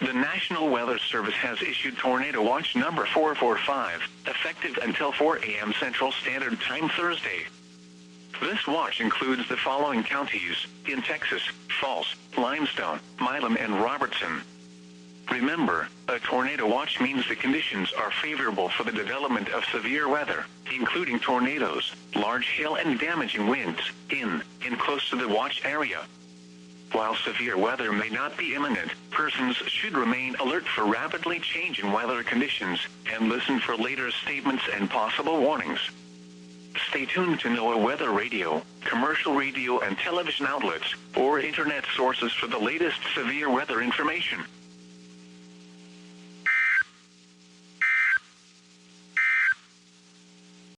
The National Weather Service has issued Tornado Watch number 445, effective until 4 a.m. Central Standard Time Thursday. This watch includes the following counties in Texas: Falls, Limestone, Milam, and Robertson. Remember, a tornado watch means the conditions are favorable for the development of severe weather, including tornadoes, large hail, and damaging winds, in and close to the watch area. While severe weather may not be imminent, persons should remain alert for rapidly changing weather conditions, and listen for later statements and possible warnings. Stay tuned to NOAA weather radio, commercial radio and television outlets, or internet sources for the latest severe weather information.